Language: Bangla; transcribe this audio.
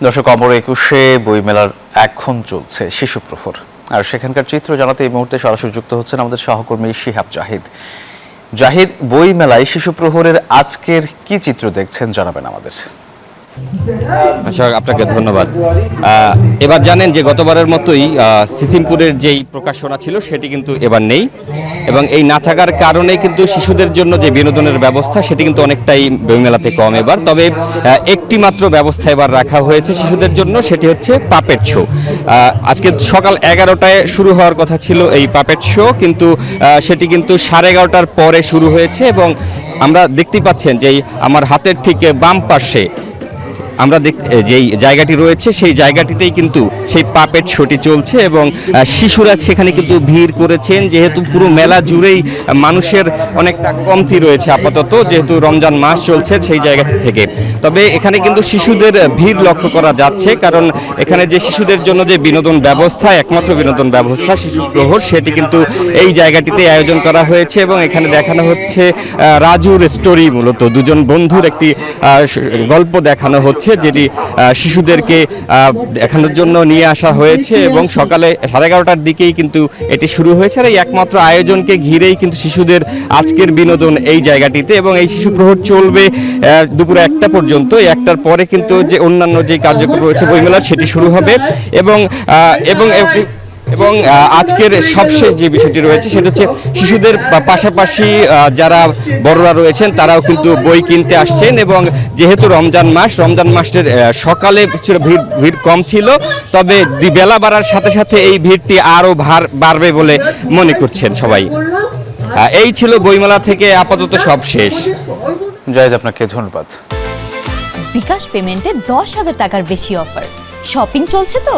দর্শক, অমর 21-এ বইমেলার এখন চলছে শিশু প্রহর, আর সেখানকার চিত্র জানাতে এই মুহূর্তে সরাসরি যুক্ত হচ্ছেন আমাদের সহকর্মী শিহাব জাহিদ। জাহিদ, বইমেলায় শিশু প্রহরের আজকের কি চিত্র দেখছেন জানাবেন আমাদের। আপনাকে ধন্যবাদ। এবার জানেন যে গতবারের মতোই সিসিমপুরের যেই প্রকাশনা ছিল সেটি কিন্তু এবার নেই, এবং এই না থাকার কারণে কিন্তু শিশুদের জন্য যে বিনোদনের ব্যবস্থা সেটি কিন্তু অনেকটাই বইমেলাতে কম এবার। তবে একটি মাত্র ব্যবস্থা এবার রাখা হয়েছে শিশুদের জন্য, সেটি হচ্ছে পাপেট শো। আজকে সকাল 11টায় শুরু হওয়ার কথা ছিল এই পাপেট শো, কিন্তু সেটি কিন্তু 11:30টার পরে শুরু হয়েছে, এবং আমরা দেখতে পাচ্ছেন যে আমার হাতের ঠিক বাম পাশে আমরা যেই জায়গাটি রয়েছে সেই জায়গাটিতেই কিন্তু সেই পাপেট শোটি চলছে, এবং শিশুরা সেখানে কিন্তু ভিড় করেছেন, যেহেতু পুরো মেলা জুড়েই মানুষের অনেকটা কমতি রয়েছে আপাতত, যেহেতু রমজান মাস চলছে সেই জায়গাটি থেকে। তবে এখানে কিন্তু শিশুদের ভিড় লক্ষ্য করা যাচ্ছে, কারণ এখানে যে শিশুদের জন্য যে বিনোদন ব্যবস্থা, একমাত্র বিনোদন ব্যবস্থা শিশু প্রহর, সেটি কিন্তু এই জায়গাটিতে আয়োজন করা হয়েছে, এবং এখানে দেখানো হচ্ছে রাজুর স্টোরি। মূলত দুজন বন্ধুর একটি গল্প দেখানো হচ্ছে, যেটি শিশুদেরকে দেখানোর জন্য নিয়ে আসা হয়েছে, এবং সকালে 11:30টার দিকেই কিন্তু এটি শুরু হয়েছে। আর এই একমাত্র আয়োজনকে ঘিরেই কিন্তু শিশুদের আজকের বিনোদন এই জায়গাটিতে, এবং এই শিশু প্রহর চলবে দুপুরে 1টা পর্যন্ত। 1টার পরে কিন্তু যে অন্যান্য যে কার্যক্রম রয়েছে বইমেলার সেটি শুরু হবে, এবং আজকের সবশেষ যে বিষয়টি রয়েছে সেটা হচ্ছে শিশুদের পাশাপাশি যারা বড়রা রয়েছেন তারাও কিন্তু বই কিনতে আসছেন, এবং যেহেতু রমজান মাসের সকালে ভিড় কম ছিল, তবে বেলা বাড়ার সাথে সাথে এই ভিড়টি আরও বাড়বে বলে মনে করছেন সবাই। এই ছিল বইমেলা থেকে আপাতত সব শেষ। জাহিদ, আপনাকে ধন্যবাদ। বিকাশ পেমেন্টে 10,000 টাকার বেশি অফার, শপিং চলছে তো।